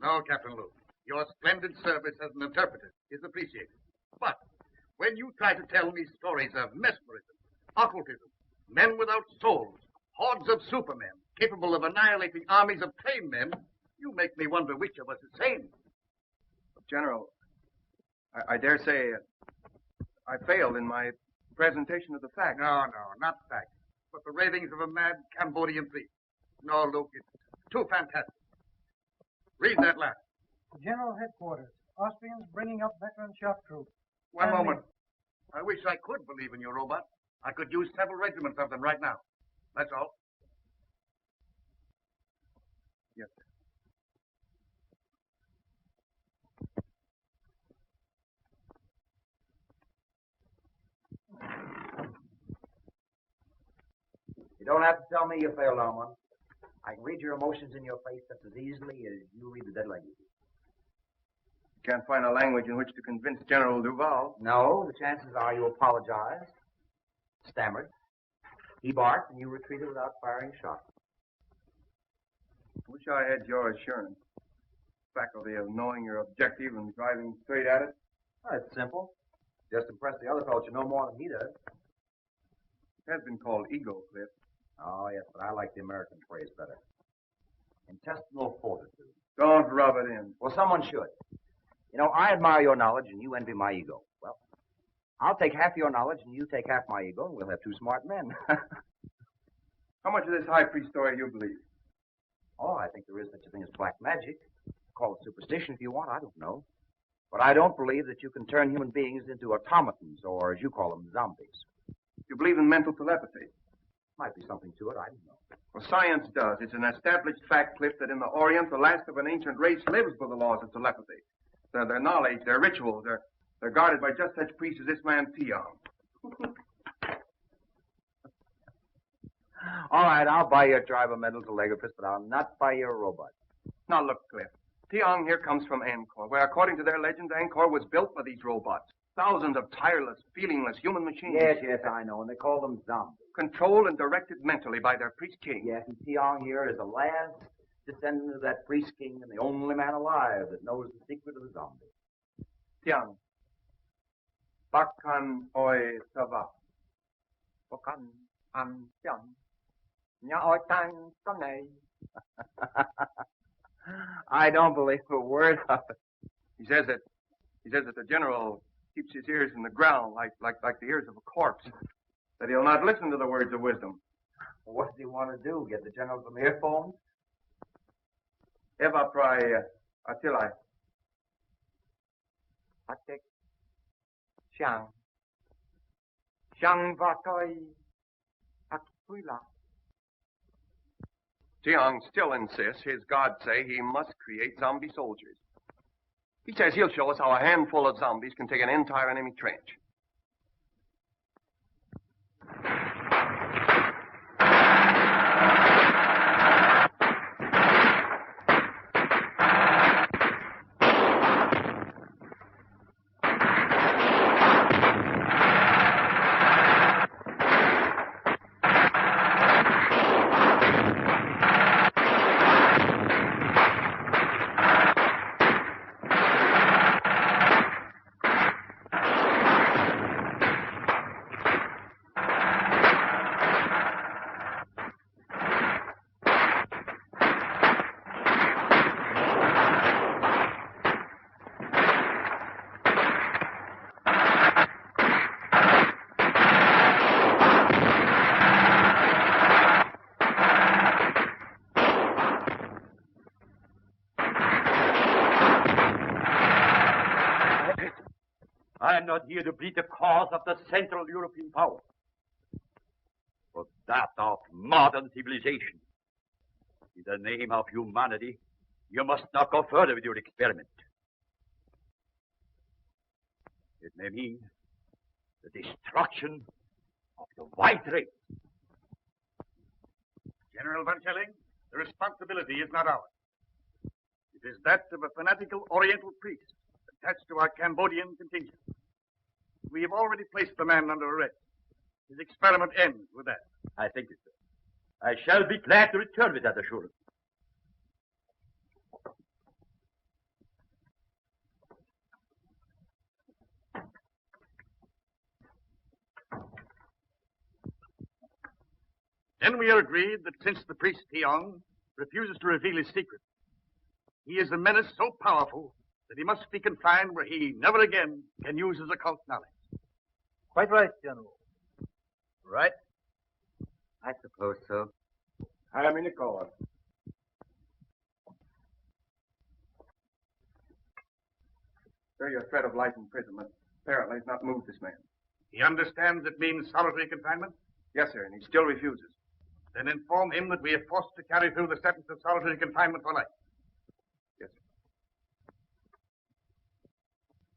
No, Captain Luke. Your splendid service as an interpreter is appreciated. But when you try to tell me stories of mesmerism, occultism, men without souls, hordes of supermen, capable of annihilating armies of tame men, you make me wonder which of us is sane. General, I dare say I failed in my presentation of the facts. No, not facts, but the ravings of a mad Cambodian priest. No, Luke, it's too fantastic. Read that last. General Headquarters. Austrians bringing up veteran shock troops. One moment. I wish I could believe in your robot. I could use several regiments of them right now. That's all. Yes, sir. You don't have to tell me you failed on one. I can read your emotions in your face just as easily as you read the dead language. Can't find a language in which to convince General Duval. No, the chances are you apologized, stammered, he barked, and you retreated without firing a shot. Wish I had your assurance. Faculty of knowing your objective and driving straight at it. Oh, it's simple. Just impress the other fellow you know more than he does. It has been called ego, Cliff. Oh, yes, but I like the American phrase better. Intestinal fortitude. Don't rub it in. Well, someone should. You know, I admire your knowledge and you envy my ego. Well, I'll take half your knowledge and you take half my ego and we'll have two smart men. How much of this high priest story you believe? Oh, I think there is such a thing as black magic. Call it superstition if you want, I don't know. But I don't believe that you can turn human beings into automatons, or as you call them, zombies. You believe in mental telepathy? Might be something to it, I don't know. Well, science does. It's an established fact, Cliff, that in the Orient, the last of an ancient race lives by the laws of telepathy. Their knowledge, their rituals, they're guarded by just such priests as this man, Tiong. All right, I'll buy your tribe of mental telegraphist, but I'll not buy your robot. Now, look, Cliff. Tiong here comes from Angkor, where, according to their legends, Angkor was built by these robots. Thousands of tireless, feelingless human machines. Yes, I know, and they call them zombies. Controlled and directed mentally by their priest king. Yes, and Tiong here is the last descendant of that priest king and the only man alive that knows the secret of the zombie. Tiang. Bakan oi sava. Bakan an tiang. Nya oi tang sonay. I don't believe a word of it. He says that the general keeps his ears in the ground like the ears of a corpse. That he'll not listen to the words of wisdom. Well, what does he want to do? Get the general some earphones? Eva prai atilai. Atek. Shang. Shang vatoi. Akpuila. Tiong still insists his gods say he must create zombie soldiers. He says he'll show us how a handful of zombies can take an entire enemy trench. I am not here to plead the cause of the Central European power, but that of modern civilization. In the name of humanity, you must not go further with your experiment. It may mean the destruction of the white race. General Van Schelling, the responsibility is not ours. It is that of a fanatical Oriental priest attached to our Cambodian contingent. We have already placed the man under arrest. His experiment ends with that. I thank you, sir. I shall be glad to return with that assurance. Then we are agreed that since the priest Tiong refuses to reveal his secret, he is a menace so powerful that he must be confined where he never again can use his occult knowledge. Quite right, General. Right? I suppose so. Hire me to call. Sir, your threat of life imprisonment apparently has not moved this man. He understands it means solitary confinement? Yes, sir, and he still refuses. Then inform him that we are forced to carry through the sentence of solitary confinement for life. Yes,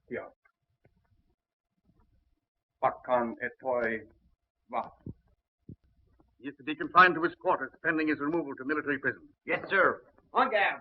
sir. Yeah. Bakkan etoy va. He is to be confined to his quarters pending his removal to military prison. Yes, sir. On guard.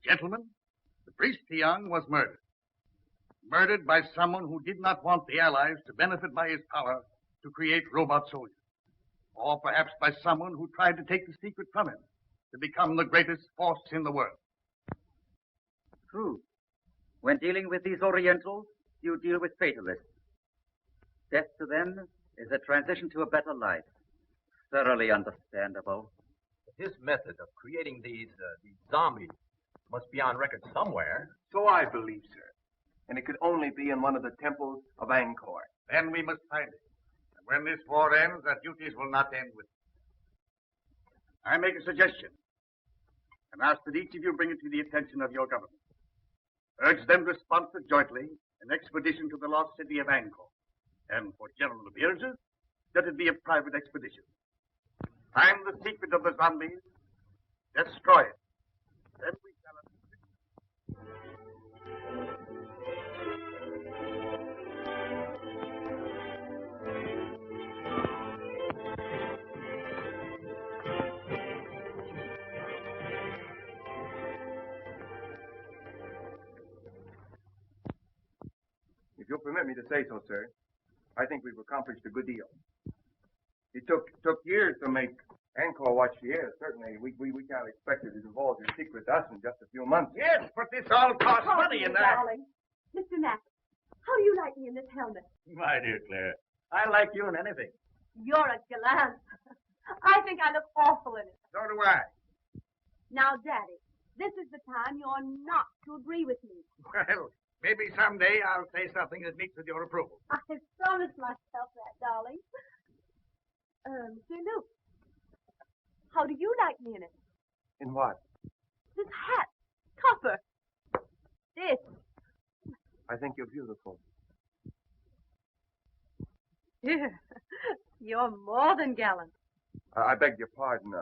Gentlemen, the priest Tiong was murdered. Murdered by someone who did not want the Allies to benefit by his power to create robot soldiers. Or perhaps by someone who tried to take the secret from him to become the greatest force in the world. True. When dealing with these Orientals, you deal with fatalists. Death to them is a transition to a better life. Thoroughly understandable. His method of creating these zombies must be on record somewhere. So I believe, sir. And it could only be in one of the temples of Angkor. Then we must find it. And when this war ends, our duties will not end with it. I make a suggestion and ask that each of you bring it to the attention of your government. Urge them to sponsor jointly an expedition to the lost city of Angkor. And for general appearances, that it be a private expedition. Find the secret of the zombies, destroy it. Then we shall... If you'll permit me to say so, sir, I think we've accomplished a good deal. It took years to make Angkor what she is. Certainly, we can't expect her to divulge her secret to us in just a few months. Yes, but this all costs money in that. Darling. Mr. Mack, how do you like me in this helmet? My dear Claire, I like you in anything. You're a gallant. I think I look awful in it. So do I. Now, Daddy, this is the time you're not to agree with me. Well, maybe someday I'll say something that meets with your approval. I promised myself that, darling. Sir Luke, how do you like me in it? In what? This hat, copper. This. I think you're beautiful. Dear, you're more than gallant. I beg your pardon.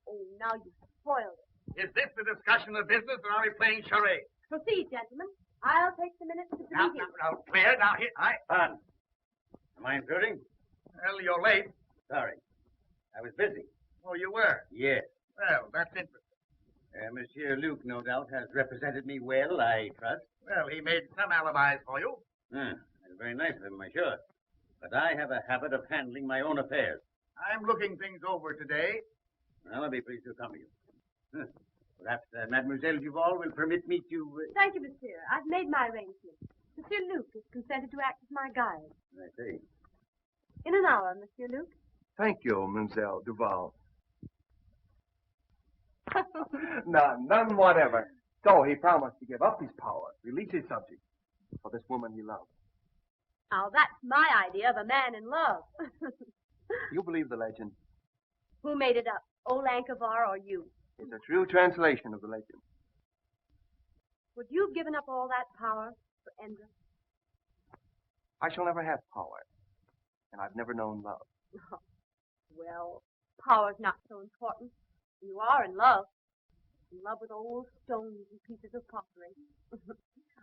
Oh, now you spoiled it. Is this the discussion of business, or are we playing charades? Proceed, gentlemen. I'll take the minutes to the Now, meeting. clear. Now, here. Fun. Am I intruding? Well, you're late. Sorry. I was busy. Oh, you were? Yes. Well, that's interesting. Monsieur Luke, no doubt, has represented me well, I trust. Well, he made some alibis for you. That's very nice of him, I'm sure. But I have a habit of handling my own affairs. I'm looking things over today. Well, I'll be pleased to accompany you. Perhaps Mademoiselle Duval will permit me to... Thank you, monsieur. I've made my arrangements. Monsieur Luke has consented to act as my guide. I see. In an hour, Monsieur Luke. Thank you, Mademoiselle Duval. None whatever. So he promised to give up his power, release his subjects for this woman he loved. Now, that's my idea of a man in love. You believe the legend? Who made it up? Old Ankavar or you? It's a true translation of the legend. Would you have given up all that power for Endra? I shall never have power, and I've never known love. Well, power's not so important. You are in love. In love with old stones and pieces of pottery.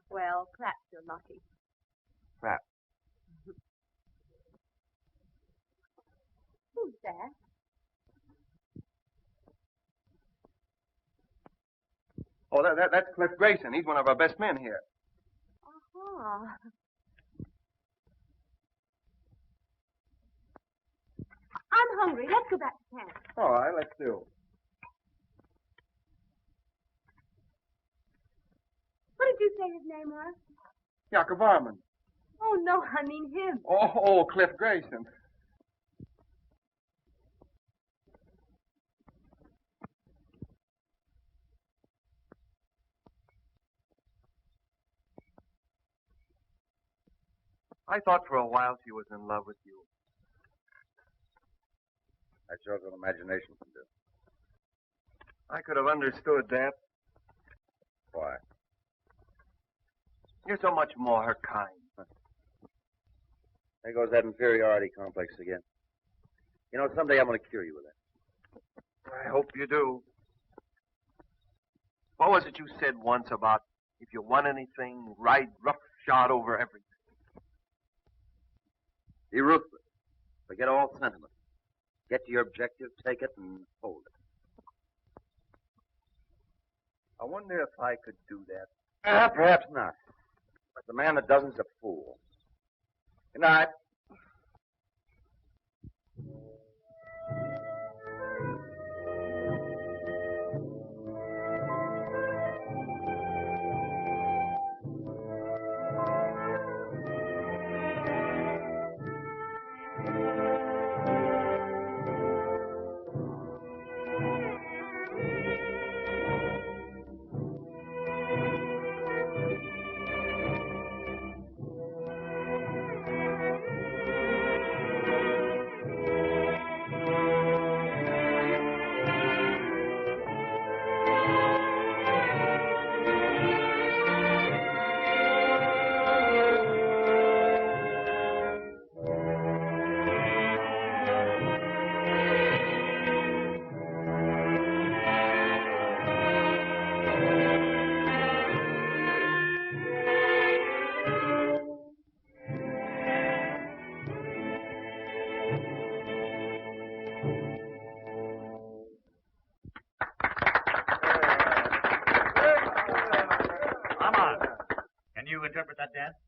Well, perhaps you're lucky. Perhaps. Who's that? Oh, that's Cliff Grayson. He's one of our best men here. Uh-huh. I'm hungry. Let's go back to camp. All right, let's do. What did you say his name was? Jagger Varman. Oh, no, I mean him. Oh, Cliff Grayson. I thought for a while she was in love with you. That shows what imagination can do. I could have understood that. Why? You're so much more her kind. There goes that inferiority complex again. You know, someday I'm going to cure you with that. I hope you do. What was it you said once about if you want anything, ride roughshod over everything? Be ruthless. Forget all sentiment. Get to your objective, take it, and hold it. I wonder if I could do that. Perhaps not. But the man that doesn't is a fool. Good night. Interpret that dance?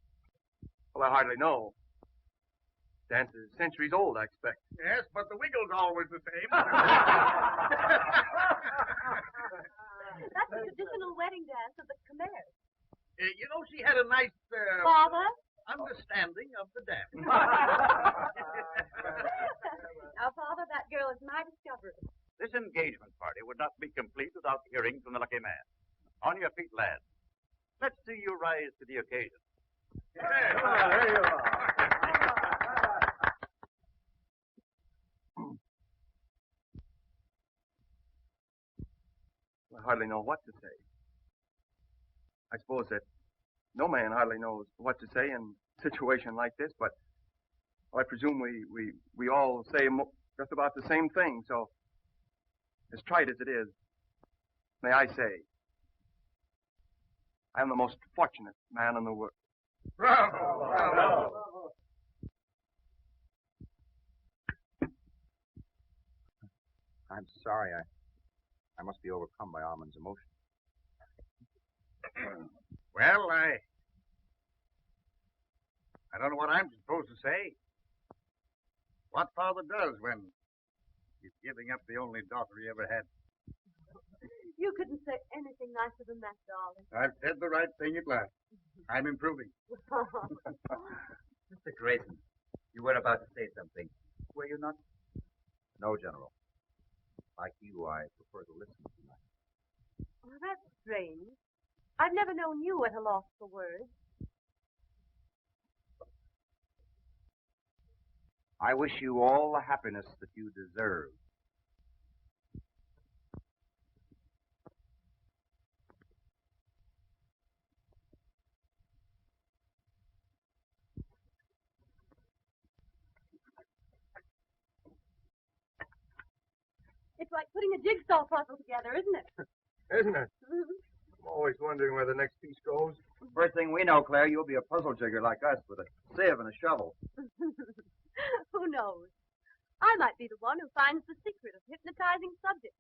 Well, I hardly know. Dance is centuries old, I expect. Yes, but the wiggle's always the same. That's the traditional wedding dance of the Khmers. You know, she had a nice Father? understanding of the dance. Now, Father, that girl is my discovery. This engagement party would not be complete without hearing from the lucky man. On your feet, lads. Let's see you rise to the occasion. There you are. I hardly know what to say. I suppose that no man hardly knows what to say in a situation like this, but I presume we all say just about the same thing, so as trite as it is, may I say, I am the most fortunate man in the world. Bravo! Bravo! I'm sorry. I must be overcome by Armand's emotion. Well, I don't know what I'm supposed to say. What father does when he's giving up the only daughter he ever had. You couldn't say anything nicer than that, darling. I've said the right thing at last. I'm improving. Mr. Grayson, you were about to say something. Were you not? No, General. Like you, I prefer to listen tonight. Well, that's strange. I've never known you at a loss for words. I wish you all the happiness that you deserve. It's like putting a jigsaw puzzle together, isn't it? Isn't it? I'm always wondering where the next piece goes. First thing we know, Claire, you'll be a puzzle jigger like us with a sieve and a shovel. Who knows? I might be the one who finds the secret of hypnotizing subjects.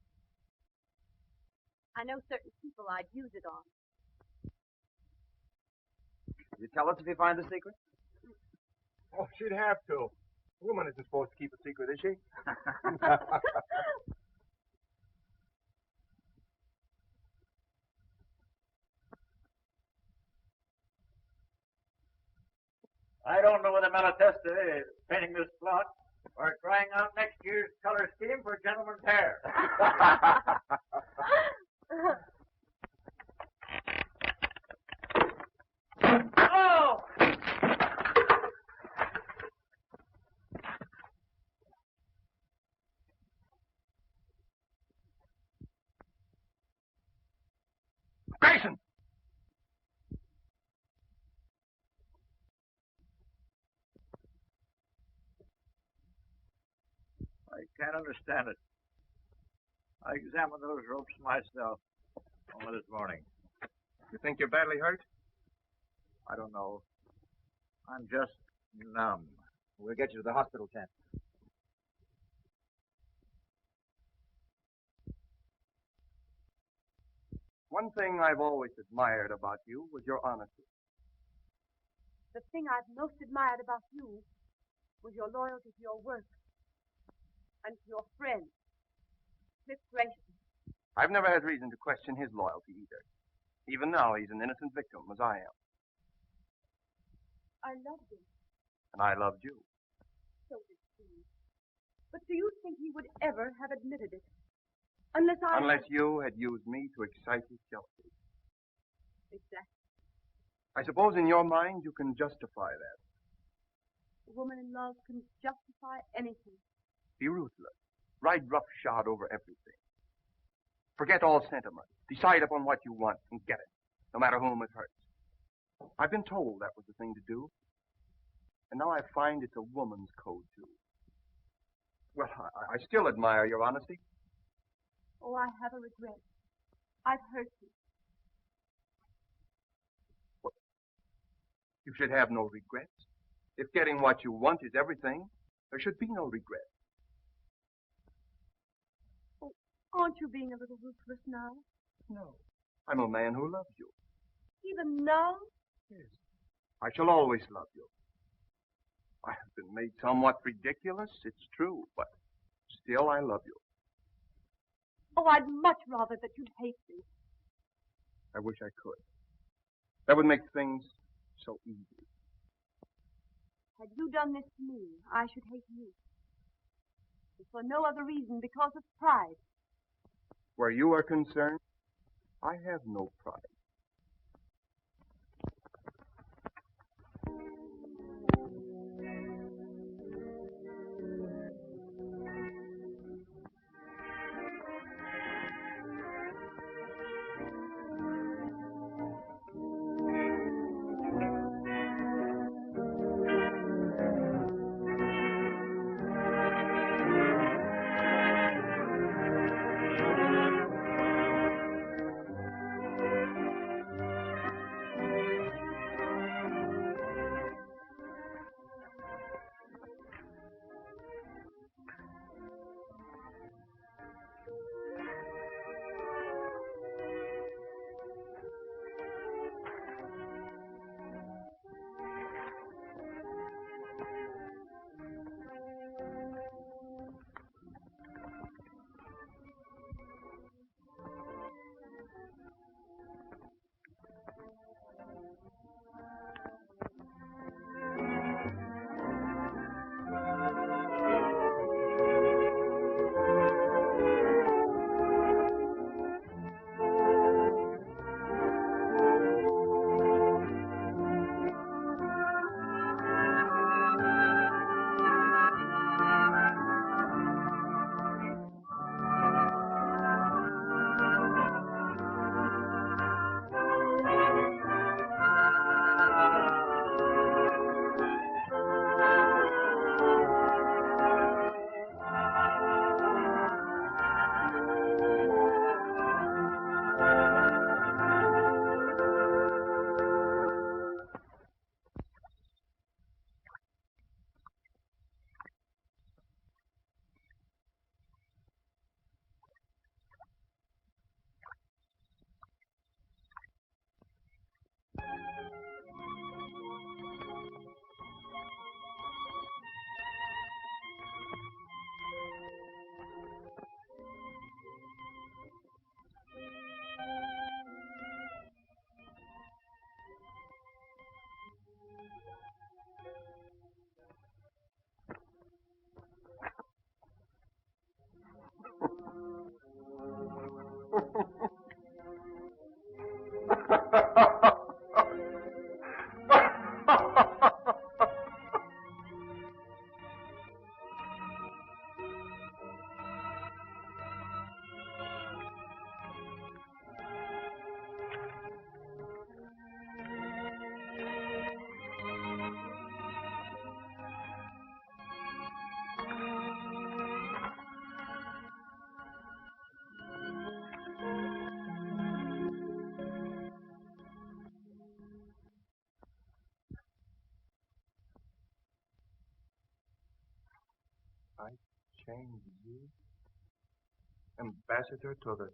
I know certain people I'd use it on. You tell us if you find the secret? Oh, she'd have to. A woman isn't supposed to keep a secret, is she? I don't know whether Malatesta is penning this plot or trying out next year's color scheme for gentlemen's hair. Oh! Grayson! I can't understand it. I examined those ropes myself only this morning. You think you're badly hurt? I don't know. I'm just numb. We'll get you to the hospital tent. One thing I've always admired about you was your honesty. The thing I've most admired about you was your loyalty to your work and to your friend, Cliff Grayson. I've never had reason to question his loyalty either. Even now, he's an innocent victim, as I am. I loved him, And I loved you. so did he. But do you think he would ever have admitted it? Unless you had used me to excite his jealousy. Exactly. I suppose in your mind you can justify that. A woman in love can justify anything. Be ruthless. Ride roughshod over everything. Forget all sentiment. Decide upon what you want and get it, no matter whom it hurts. I've been told that was the thing to do. And now I find it's a woman's code, too. Well, I still admire your honesty. Oh, I have a regret. I've hurt you. Well, you should have no regrets. If getting what you want is everything, there should be no regret. Oh, aren't you being a little ruthless now? No. I'm a man who loves you. Even now? Yes. I shall always love you. I have been made somewhat ridiculous, it's true, but still I love you. Oh, I'd much rather that you'd hate me. I wish I could. That would make things so easy. Had you done this to me, I should hate you. If for no other reason, because of pride. Where you are concerned, I have no pride. I change you, ambassador to the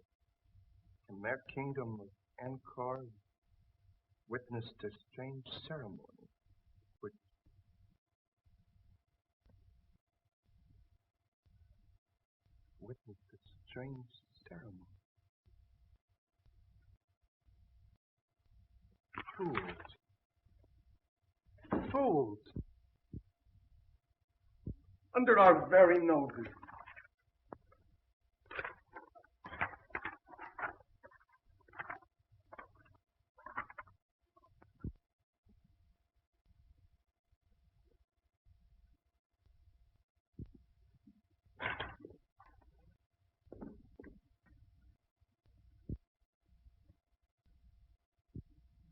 Khmer kingdom of Angkor, witnessed a strange ceremony, which witnessed a strange ceremony. Fools. Fools. Under our very noses.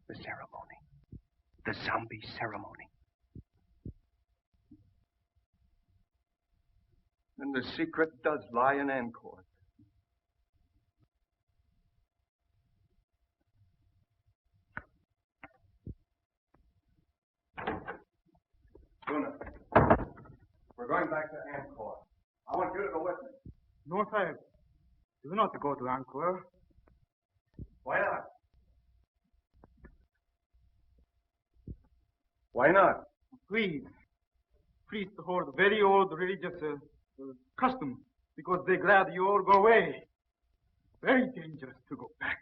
The ceremony. The zombie ceremony. And the secret does lie in Angkor. Luna, we're going back to Angkor. I want you to go with me. No, Sahib. Do not go to Angkor. Why not? Why not? Please. Priests hold very old religious custom because they glad you all go away. Very dangerous to go back.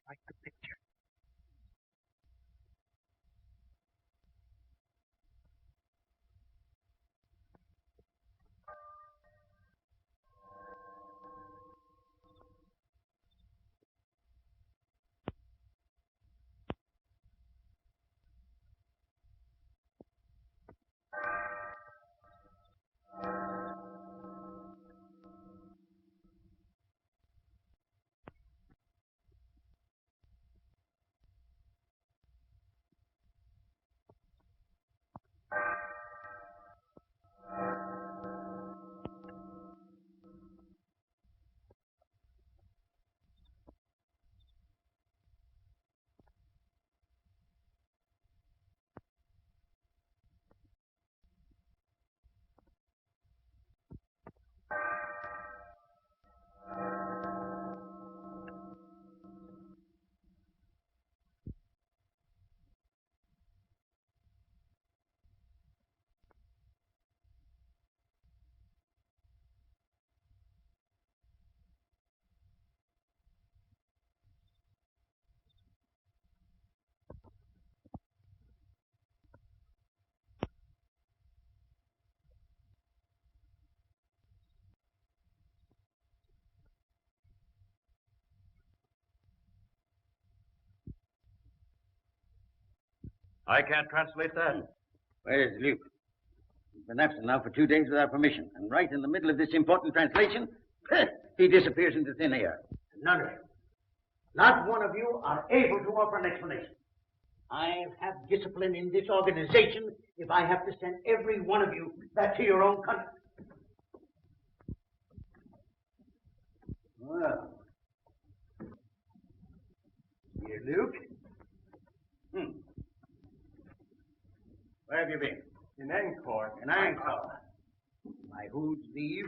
like the picture. I can't translate that. Where's Luke? He's been absent now for 2 days without permission. And right in the middle of this important translation, he disappears into thin air. None of you, not one of you, are able to offer an explanation. I have discipline in this organization if I have to send every one of you back to your own country. Well. Here, Luke. Where have you been? In Angkor. In Angkor. By whose leave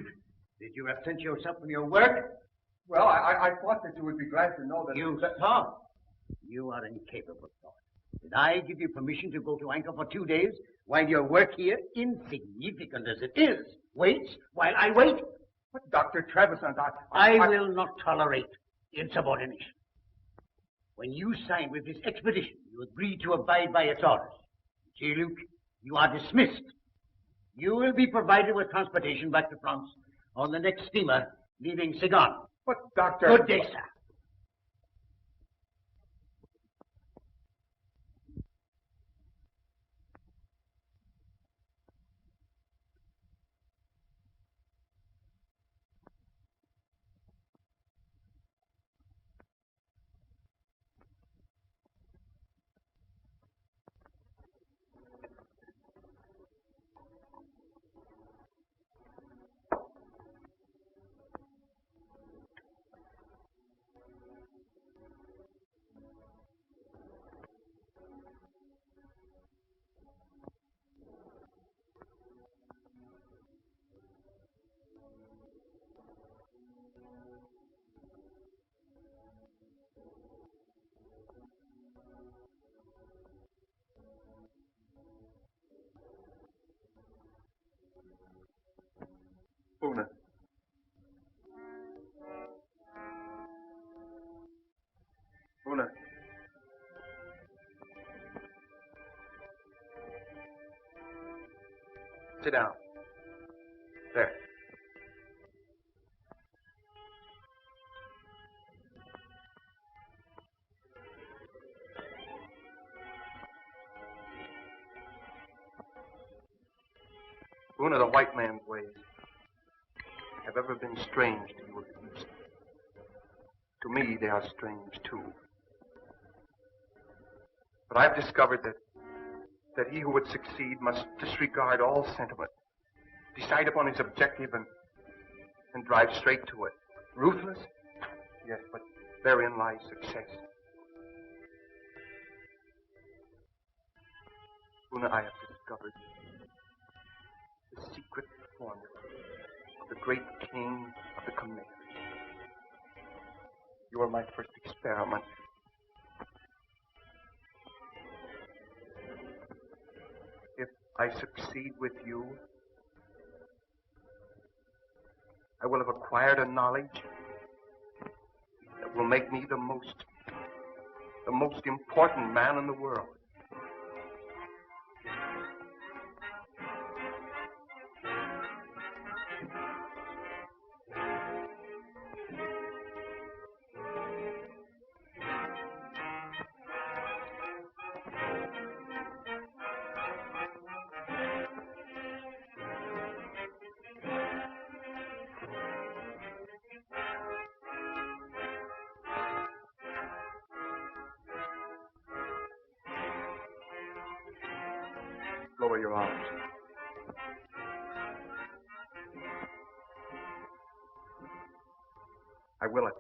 did you absent yourself from your work? Well, I thought that you would be glad to know that... You thought? You are incapable of thought. Did I give you permission to go to Angkor for 2 days while your work here, insignificant as it is, waits while I wait? But Dr. Trevisan, I will not tolerate insubordination. When you signed with this expedition, you agreed to abide by its orders. See, Luke, you are dismissed. You will be provided with transportation back to France on the next steamer leaving Saigon. But, Doctor... Good day, sir. Una. Una. Sit down. There. Una, the white man's ways have ever been strange to you at least. To me, they are strange, too. But I've discovered that he who would succeed must disregard all sentiment, decide upon his objective and drive straight to it. Ruthless? Yes, but therein lies success. Una, I have discovered the secret formula of the great king of the Khmer. You are my first experiment. If I succeed with you, I will have acquired a knowledge that will make me the most The most important man in the world. Lower your arms. I will it.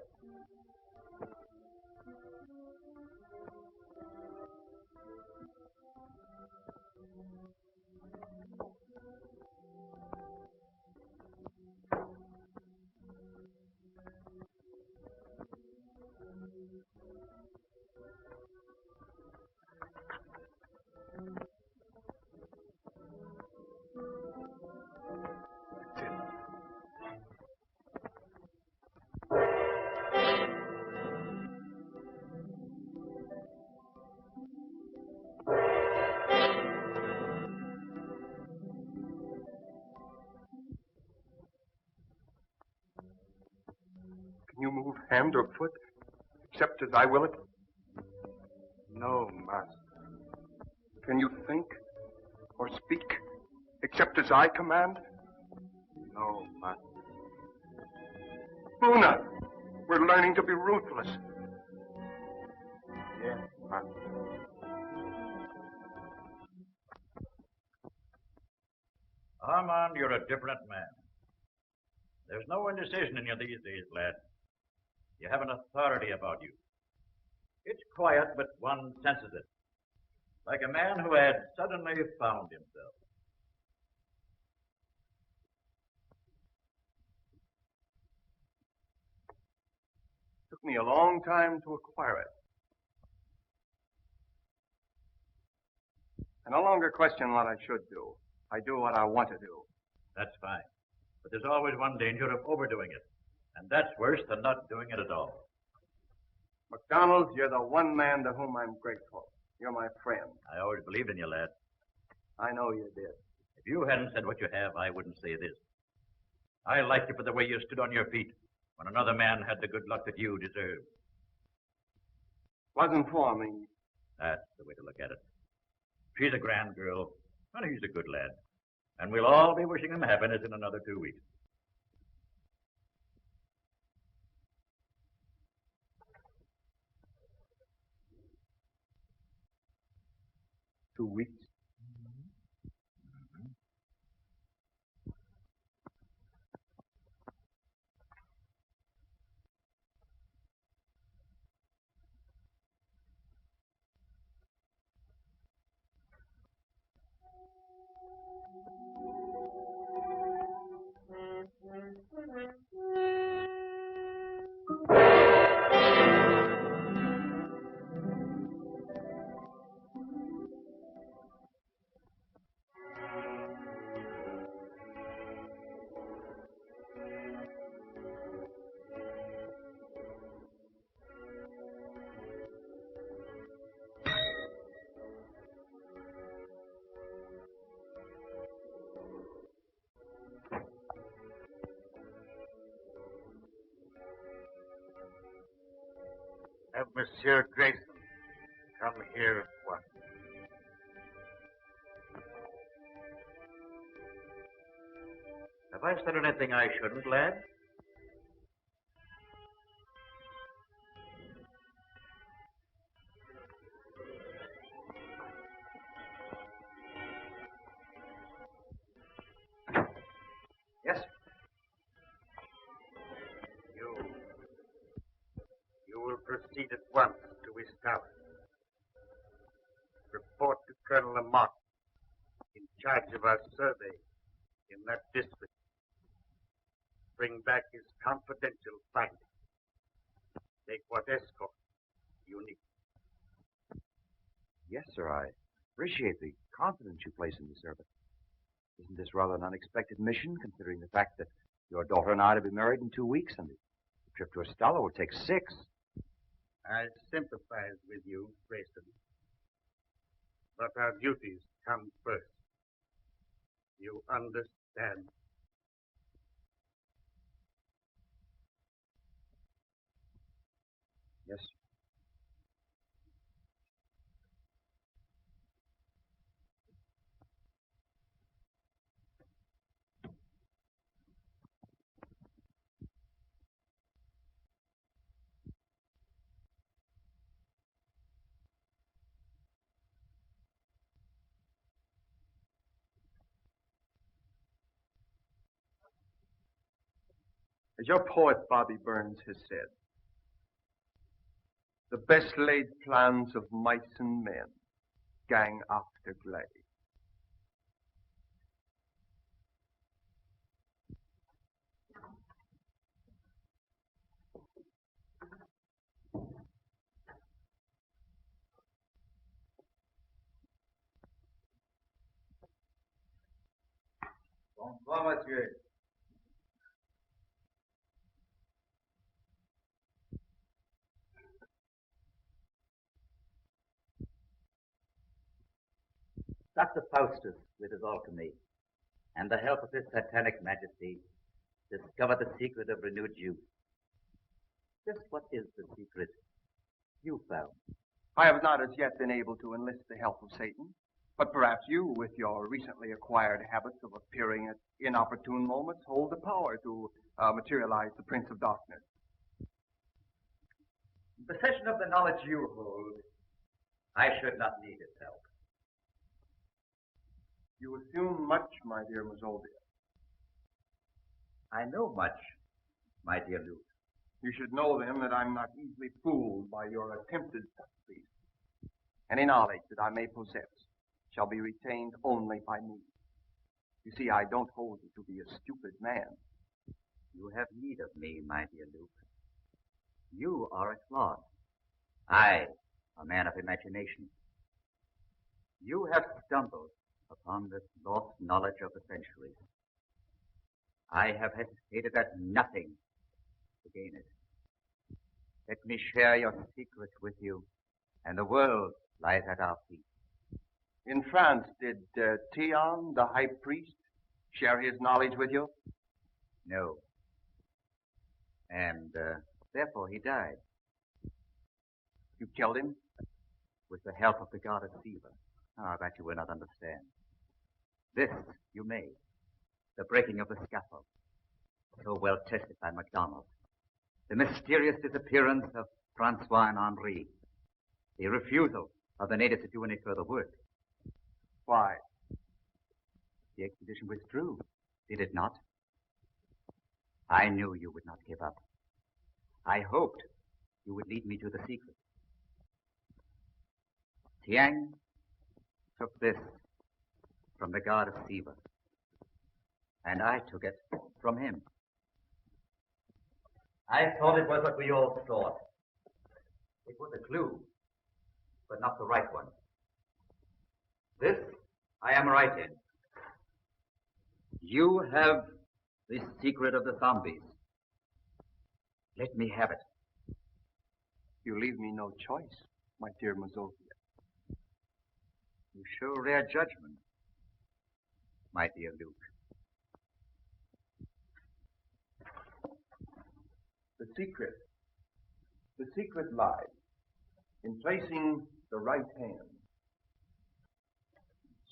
Can you move hand or foot, except as I will it? No, master. Can you think or speak, except as I command? No, master. Luna, we're learning to be ruthless. Yes, master. Armand, you're a different man. There's no indecision in you these days, lad. You have an authority about you. It's quiet, but one senses it. Like a man who had suddenly found himself. It took me a long time to acquire it. I no longer question what I should do. I do what I want to do. That's fine. But there's always one danger of overdoing it. And that's worse than not doing it at all. McDonald, you're the one man to whom I'm grateful. You're my friend. I always believed in you, lad. I know you did. If you hadn't said what you have, I wouldn't say this. I liked you for the way you stood on your feet when another man had the good luck that you deserved. Wasn't for me. That's the way to look at it. She's a grand girl, and he's a good lad. And we'll all be wishing him happiness in another 2 weeks. Two weeks. Have Monsieur Grayson come here at once. Have I said anything I shouldn't, lad? Yes? You will proceed at once to his tower. Report to Colonel Lamont in charge of our survey in that district. Bring back his confidential findings. Take what escort you need. Yes, sir. I appreciate the confidence you place in me, sir, but isn't this rather an unexpected mission, considering the fact that your daughter and I are to be married in 2 weeks, and the trip to Estella will take 6? I sympathize with you, Grayson. But our duties come first. You understand? Yes. As your poet Bobby Burns has said, the best laid plans of mice and men gang after glay. Bonsoir, monsieur. Dr. Faustus, with his alchemy, and the help of his satanic majesty, discovered the secret of renewed youth. Just what is the secret you found? I have not as yet been able to enlist the help of Satan, but perhaps you, with your recently acquired habits of appearing at inopportune moments, hold the power to materialize the Prince of Darkness. In possession of the knowledge you hold, I should not need his help. You assume much, my dear Mazovia. I know much, my dear Luke. You should know, then, that I'm not easily fooled by your attempted subtleties. Any knowledge that I may possess shall be retained only by me. You see, I don't hold you to be a stupid man. You have need of me, my dear Luke. You are a clod. I, a man of imagination. You have stumbled upon this lost knowledge of the centuries. I have hesitated at nothing to gain it. Let me share your secret with you, and the world lies at our feet. In France, did Theon, the high priest, share his knowledge with you? No. And therefore he died. You killed him? With the help of the goddess Siva. Ah, that you will not understand. This you may. The breaking of the scaffold, so well tested by MacDonald. The mysterious disappearance of Francois and Henri. The refusal of the natives to do any further work. Why? The expedition withdrew, did it not? I knew you would not give up. I hoped you would lead me to the secret. Tiang took this from the goddess Siva, and I took it from him. I thought it was what we all thought. It was a clue, but not the right one. This I am right in. You have the secret of the zombies. Let me have it. You leave me no choice, my dear Mazovia. You show rare judgment, my dear Luke. The secret lies in placing the right hand.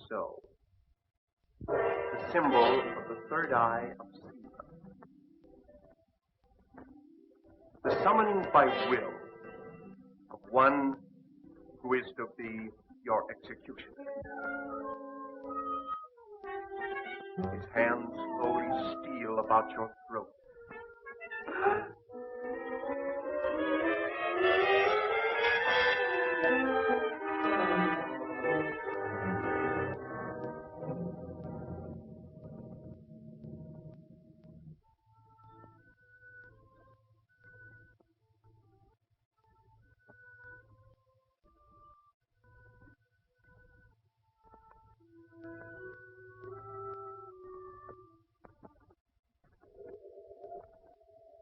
So, the symbol of the third eye of Siva. The summoning by will of one who is to be your executioner. His hands slowly steal about your throat.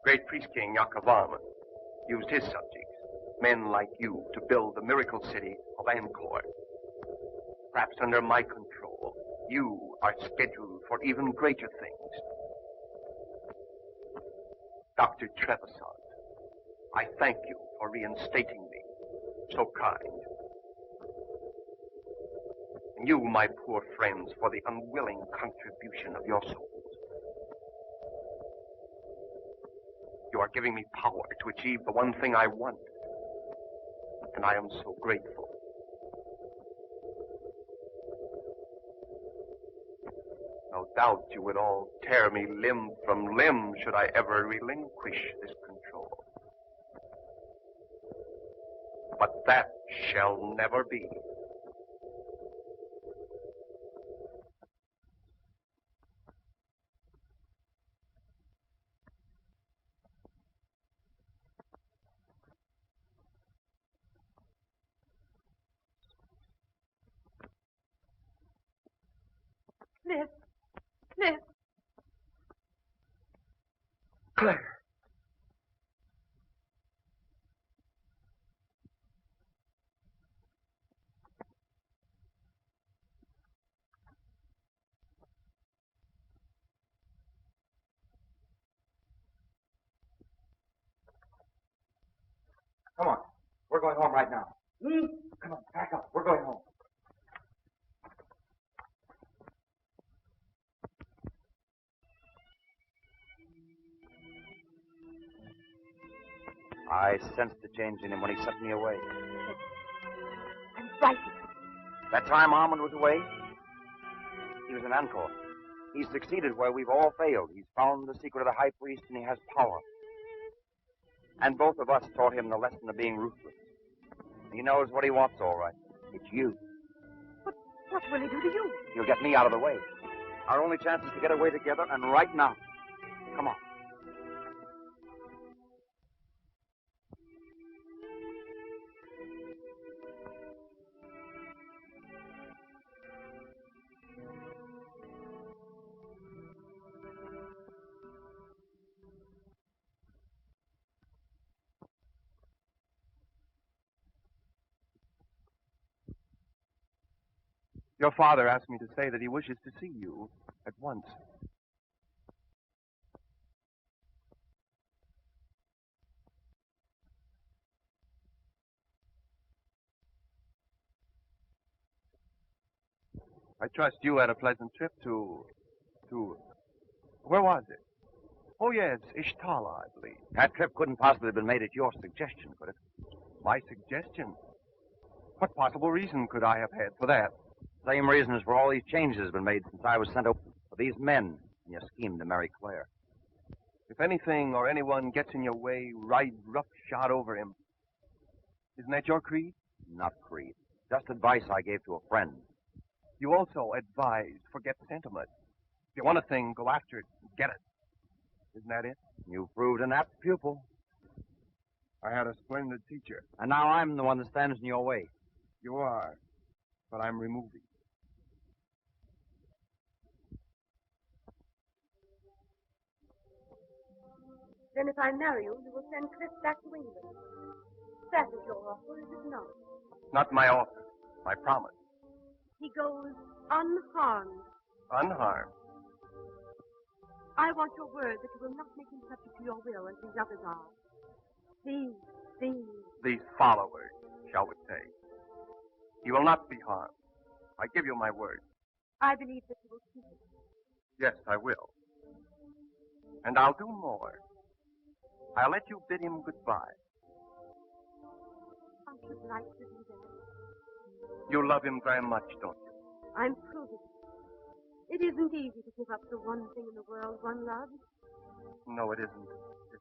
Great priest king Yakovan used his subjects Men like you to build the miracle city of Angkor. Perhaps under my control, you are scheduled for even greater things. Dr. Trevisan, I thank you for reinstating me. So kind. And you, my poor friends, for the unwilling contribution of your souls. You are giving me power to achieve the one thing I want. And I am so grateful. No doubt you would all tear me limb from limb should I ever relinquish this control. But that shall never be. Cliff. Cliff. Claire. Come on. We're going home right now. Come on, back up. We're going home. I sensed the change in him when he sent me away. I'm frightened. That time Armand was away, he was in Angkor. He's succeeded where we've all failed. He's found the secret of the high priest, and he has power. And both of us taught him the lesson of being ruthless. He knows what he wants, all right. It's you. What will he do to you? He'll get me out of the way. Our only chance is to get away together, and right now. Come on. Your father asked me to say that he wishes to see you at once. I trust you had a pleasant trip to... Where was it? Oh, yes, Ishtala, I believe. That trip couldn't possibly have been made at your suggestion, could it? My suggestion? What possible reason could I have had for that? Same reason as for all these changes has been made since I was sent over. For these men in your scheme to marry Claire. If anything or anyone gets in your way, ride roughshod over him. Isn't that your creed? Not creed. Just advice I gave to a friend. You also advised forget sentiment. If you want a thing, go after it and get it. Isn't that it? You proved an apt pupil. I had a splendid teacher. And now I'm the one that stands in your way. You are, but I'm removing. Then if I marry you, you will send Cliff back to England. That is your offer, is it not? Not my offer, my promise. He goes unharmed. Unharmed. I want your word that you will not make him subject to your will as these others are. These followers, shall we say. He will not be harmed. I give you my word. I believe that you will keep it. Yes, I will. And I'll do more. I'll let you bid him goodbye. I should like to do that. You love him very much, don't you? I'm proving it. It isn't easy to give up the one thing in the world one loves. No, it isn't. Is it?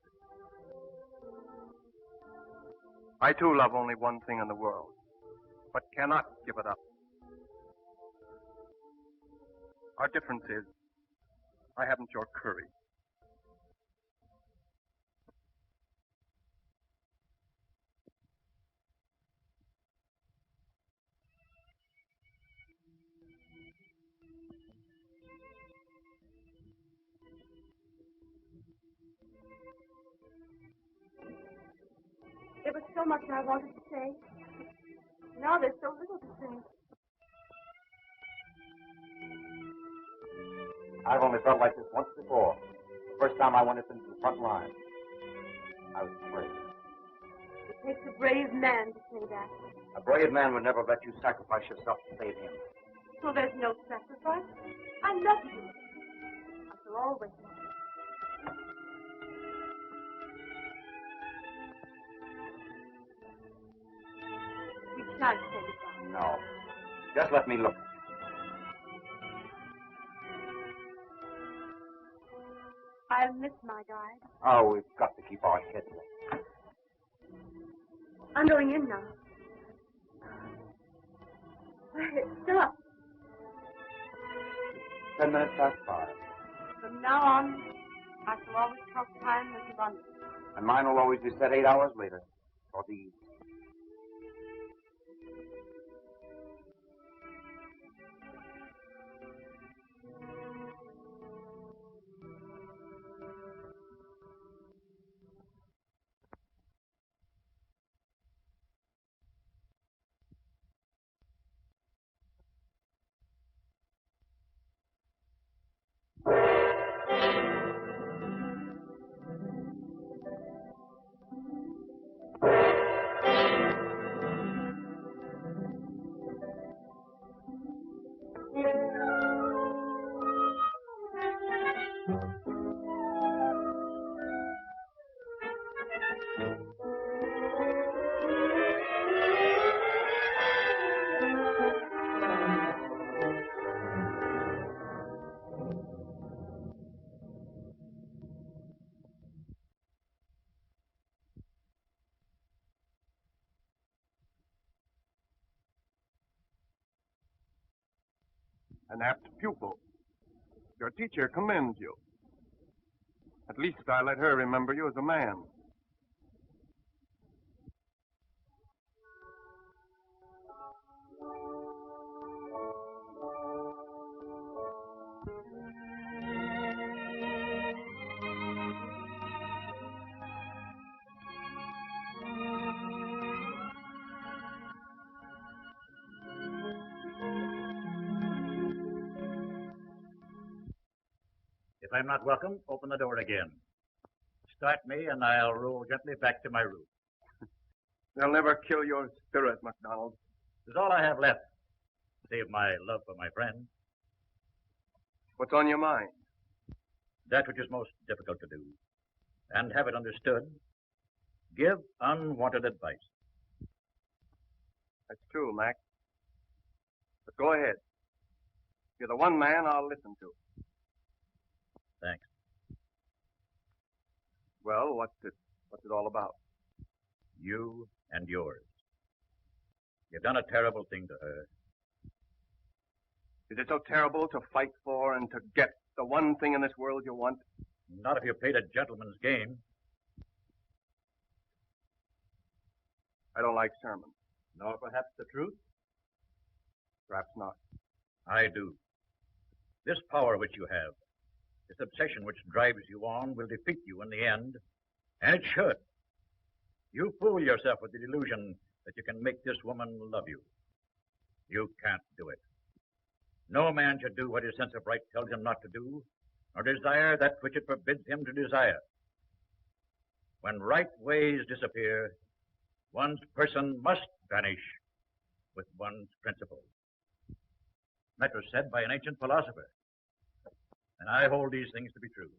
I, too, love only one thing in the world, but cannot give it up. Our difference is, I haven't your courage. There was so much I wanted to say. Now there's so little to say. I've only felt like this once before. The first time I went into the front line. I was afraid. It takes a brave man to say that. A brave man would never let you sacrifice yourself to save him. So there's no sacrifice. I love you. I shall always love you. We can't say goodbye. No. Just let me look. I'll miss my guide. Oh, we've got to keep our heads up. I'm going in now. Still up. 10 minutes past 5. From now on, I shall always count time as you run. And mine will always be set 8 hours later. For these. An apt pupil. Your teacher commends you. At least I let her remember you as a man. If I'm not welcome, open the door again. Start me, and I'll roll gently back to my room. They'll never kill your spirit, MacDonald. It's all I have left, save my love for my friend. What's on your mind? That which is most difficult to do. And have it understood. Give unwanted advice. That's true, Mac. But go ahead. You're the one man I'll listen to. Thanks. Well, what's it all about? You and yours. You've done a terrible thing to her. Is it so terrible to fight for and to get the one thing in this world you want? Not if you played a gentleman's game. I don't like sermons. Nor perhaps the truth? Perhaps not. I do. This power which you have, this obsession which drives you on, will defeat you in the end. And it should. You fool yourself with the delusion that you can make this woman love you. You can't do it. No man should do what his sense of right tells him not to do, nor desire that which it forbids him to desire. When right ways disappear, one's person must vanish with one's principles. That was said by an ancient philosopher, and I hold these things to be true.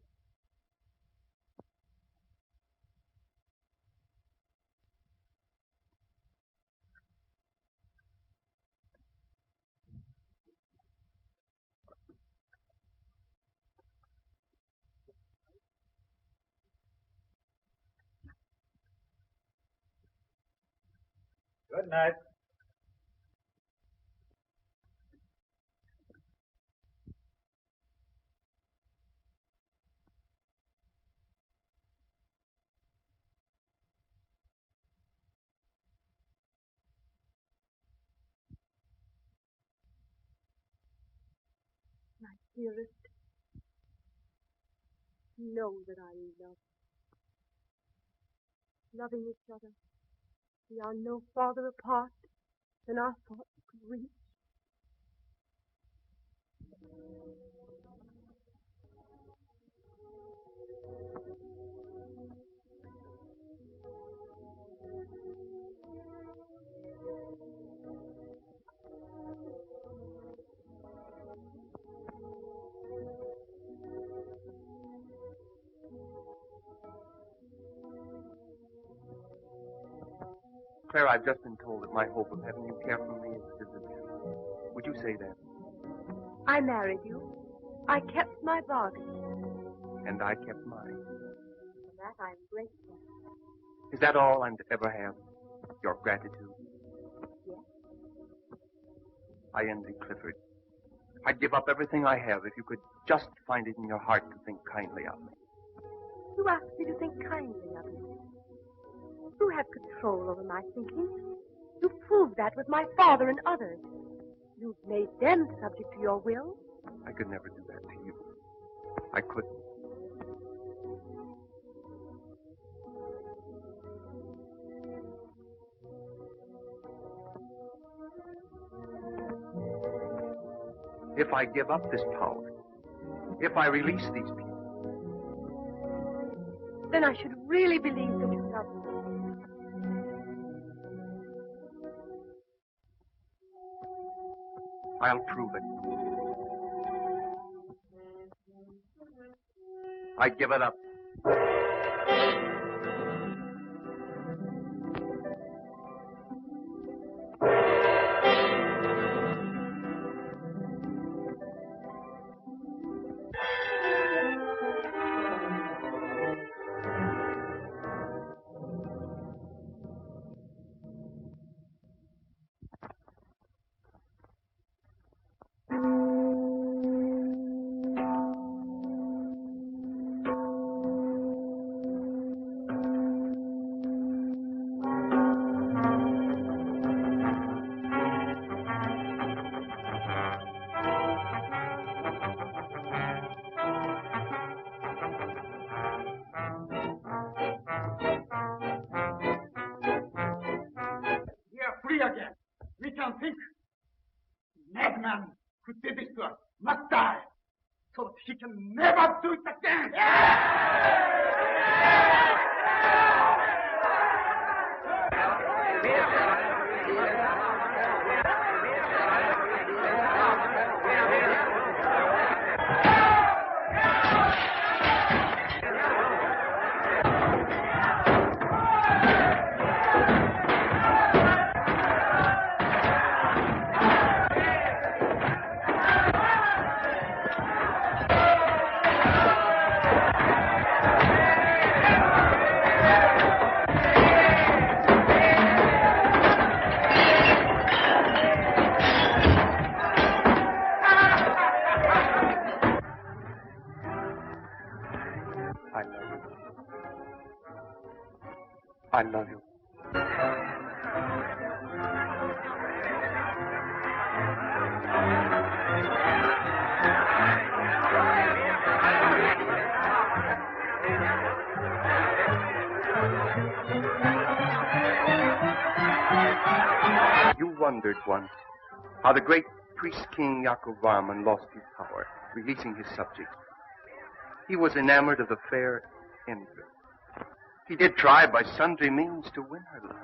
Good night. My dearest, know that I love you. Loving each other We are no farther apart than our thoughts could reach. Claire, I've just been told that my hope of having you care for me is disappearing. Would you say that? I married you. I kept my bargain. And I kept mine. For that I'm grateful. Is that all I'm to ever have? Your gratitude? Yes. I envy Clifford. I'd give up everything I have if you could just find it in your heart to think kindly of me. You asked me to think kindly of you. You have control over my thinking. You proved that with my father and others. You've made them subject to your will. I could never do that to you. I couldn't. If I give up this power, if I release these people, then I should really believe that you love me. I'll prove it. I give it up. Again. We can think. Madman who did this to us must die, so that he can never do it again. I love you. You wondered once how the great priest-king Yakovarman lost his power, releasing his subjects. He was enamored of the fair Empress. He did try by sundry means to win her love.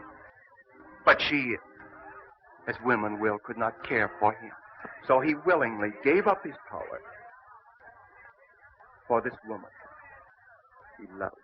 But she, as women will, could not care for him. So he willingly gave up his power for this woman he loved.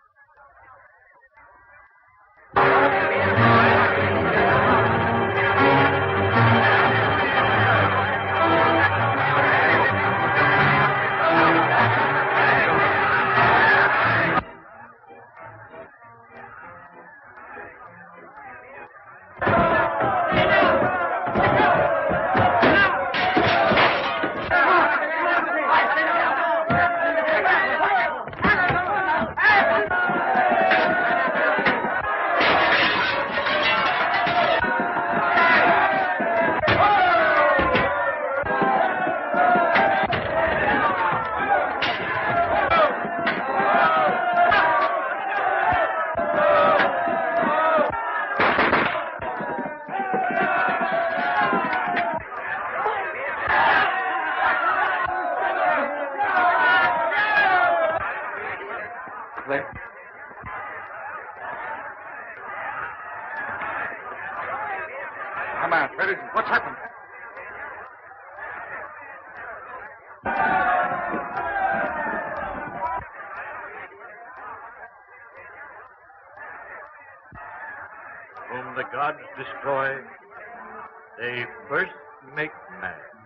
chaplain. Come on, where is it? What's happened? Whom the gods destroy, they first make mad.